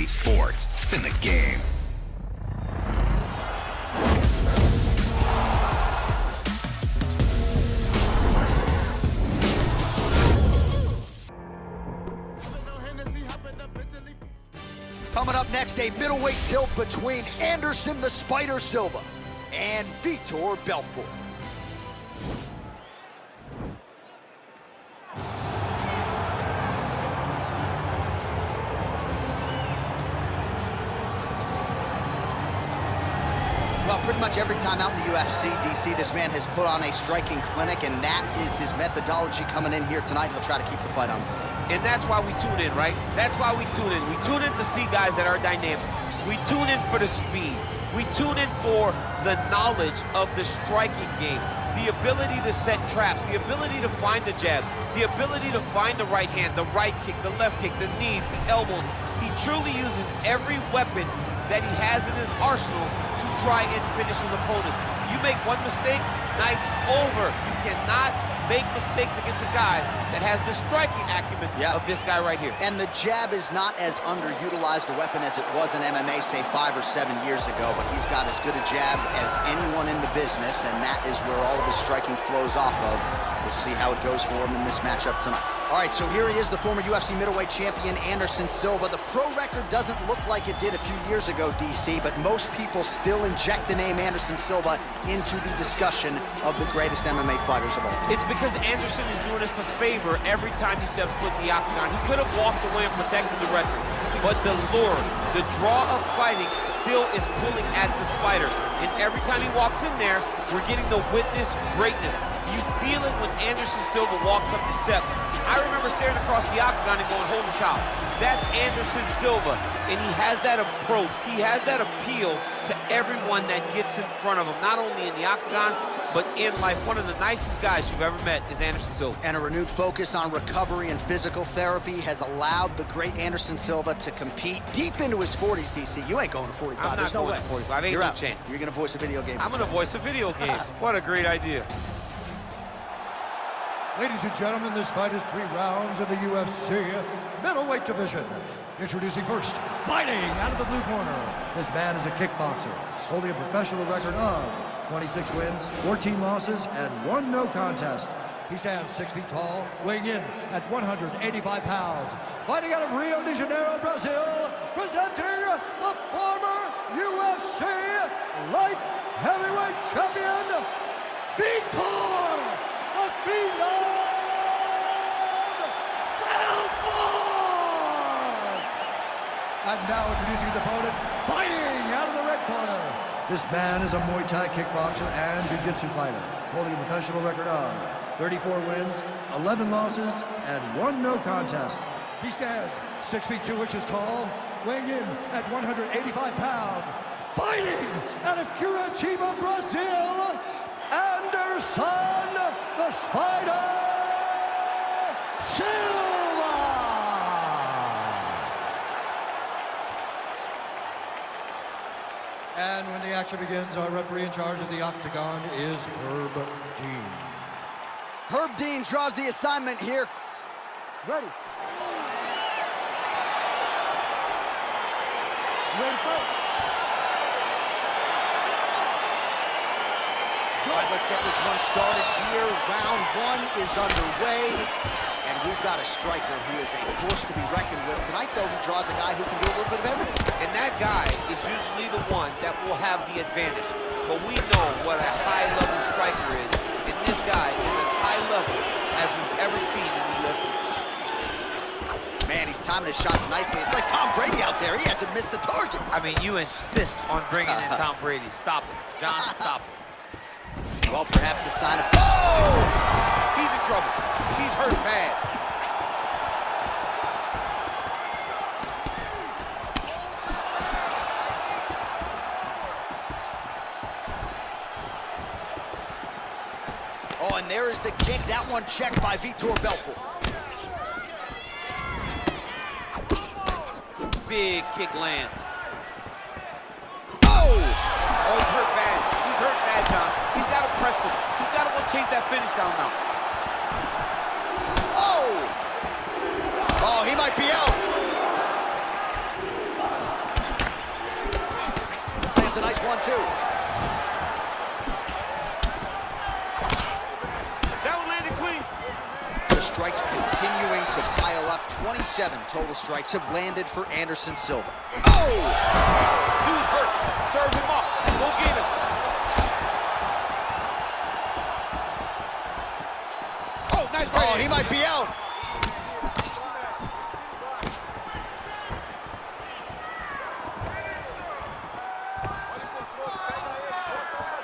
sports. It's in the game. Coming up next, a middleweight tilt between Anderson the Spider Silva and Vitor Belfort. Well, pretty much every time out in the UFC, DC, this man has put on a striking clinic, and that is his methodology coming in here tonight. He'll try to keep the fight on. And that's why we tune in, right? That's why we tune in. We tune in to see guys that are dynamic. We tune in for the speed. We tune in for the knowledge of the striking game, the ability to set traps, the ability to find the jab, the ability to find the right hand, the right kick, the left kick, the knees, the elbows. He truly uses every weapon that he has in his arsenal to try and finish his opponents. You make one mistake, night's over. You cannot make mistakes against a guy that has the striking acumen of this guy right here. And the jab is not as underutilized a weapon as it was in MMA, say 5 or 7 years ago, but he's got as good a jab as anyone in the business, and that is where all of his striking flows off of. We'll see how it goes for him in this matchup tonight. All right, so here he is, the former UFC middleweight champion, Anderson Silva. The pro record doesn't look like it did a few years ago, DC, but most people still inject the name Anderson Silva into the discussion of the greatest MMA fighters of all time. It's because Anderson is doing us a favor every time he steps foot in the octagon. He could have walked away and protected the record, but the lure, the draw of fighting still is pulling at the Spider. And every time he walks in there, we're getting to witness greatness. You feel it when Anderson Silva walks up the steps. I remember staring across the octagon and going, holy cow, that's Anderson Silva. And he has that approach, he has that appeal to everyone that gets in front of him, not only in the octagon, but in life. One of the nicest guys you've ever met is Anderson Silva. And a renewed focus on recovery and physical therapy has allowed the great Anderson Silva to compete deep into his 40s, DC. You ain't going to 45. I'm not There's no going way. to 45. Ain't You're no out. chance. You're going to voice a video game. I'm going to voice a video game. What a great idea. Ladies and gentlemen, this fight is 3 rounds in the UFC middleweight division. Introducing first, fighting out of the blue corner. This man is a kickboxer, holding a professional record of 26 wins, 14 losses, and 1 no contest. He stands 6 feet tall, weighing in at 185 pounds. Fighting out of Rio de Janeiro, Brazil, presenting the former UFC light heavyweight champion, Vitor! And now introducing his opponent, fighting out of the red corner. This man is a Muay Thai kickboxer and jiu-jitsu fighter, holding a professional record of 34 wins, 11 losses, and 1 no contest. He stands 6 feet 2 inches tall, weighing in at 185 pounds. Fighting out of Curitiba, Brazil, Anderson the Spider Silva! And when the action begins, our referee in charge of the octagon is Herb Dean. Herb Dean draws the assignment here. Ready. Ready, fight. All right, let's get this one started here. Round 1 is underway, and we've got a striker who is a force to be reckoned with. Tonight, though, he draws a guy who can do a little bit of everything. And that guy is usually the one that will have the advantage. But we know what a high-level striker is, and this guy is as high level as we've ever seen in the UFC. Man, he's timing his shots nicely. It's like Tom Brady out there. He hasn't missed the target. I mean, you insist on bringing in Tom Brady. Stop him. John, stop him. Well, perhaps a sign of... Oh! He's in trouble. He's hurt bad. Oh, and there is the kick. That one checked by Vitor Belfort. Big kick lands. Oh! Oh, he's hurt bad. He's hurt bad, John. He's got to press him. He's got to go chase that finish down now. Oh! Oh, he might be out. 27 total strikes have landed for Anderson Silva. Oh! Dude's hurt. Serve him up. Go get him. Oh, nice right Oh, hand. he might be out.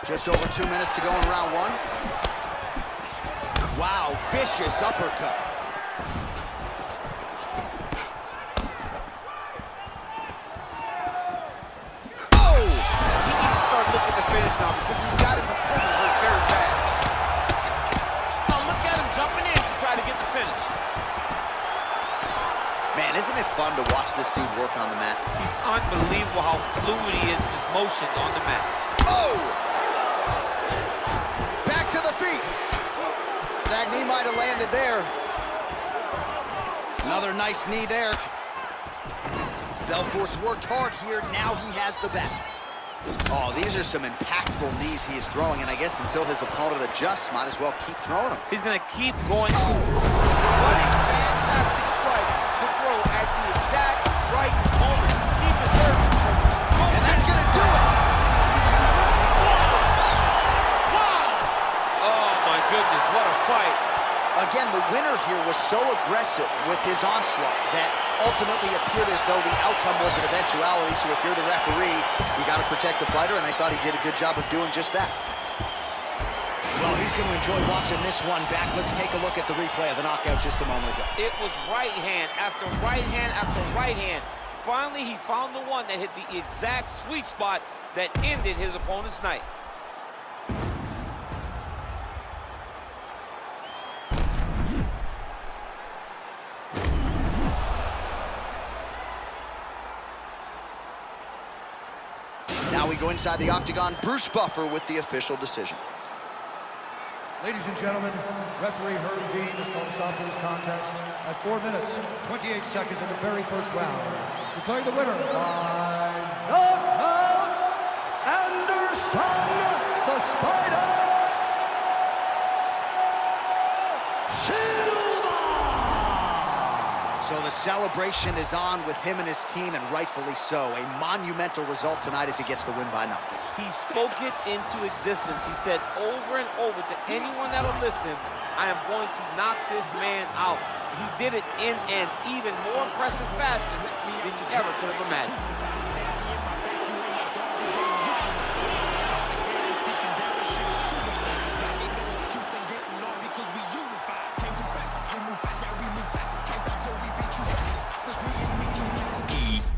Just over 2 minutes to go in round one. Wow, vicious uppercut. Oh! He needs to start looking to finish now because he's got his opponent hurt very bad. Now look at him jumping in to try to get the finish. Man, isn't it fun to watch this dude work on the mat? He's unbelievable how fluid he is in his motion on the mat. Oh! Back to the feet. That knee might have landed there. Another nice knee there. Belfort's worked hard here. Now he has the back. Oh, these are some impactful knees he is throwing, and I guess until his opponent adjusts, might as well keep throwing them. He's going to keep going. What a fantastic strike to throw at the exact right moment. He deserves it. And that's going to do it. Oh, my goodness, what a fight. Again, the winner here was so aggressive with his onslaught that ultimately appeared as though the outcome was an eventuality. So if you're the referee, you got to protect the fighter, and I thought he did a good job of doing just that. Well, he's going to enjoy watching this one back. Let's take a look at the replay of the knockout just a moment ago. It was right hand after right hand after right hand. Finally, he found the one that hit the exact sweet spot that ended his opponent's night. Now we go inside the octagon. Bruce Buffer with the official decision. Ladies and gentlemen, referee Herb Dean has called a stop to this contest at 4 minutes, 28 seconds in the very first round. Declaring the winner by knockout, Anderson the Spider Silva! So the celebration is on with him and his team, and rightfully so. A monumental result tonight as he gets the win by knockout. He spoke it into existence. He said over and over to anyone that'll listen, I am going to knock this man out. He did it in an even more impressive fashion than you ever could have imagined.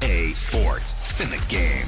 EA Sports. It's in the game.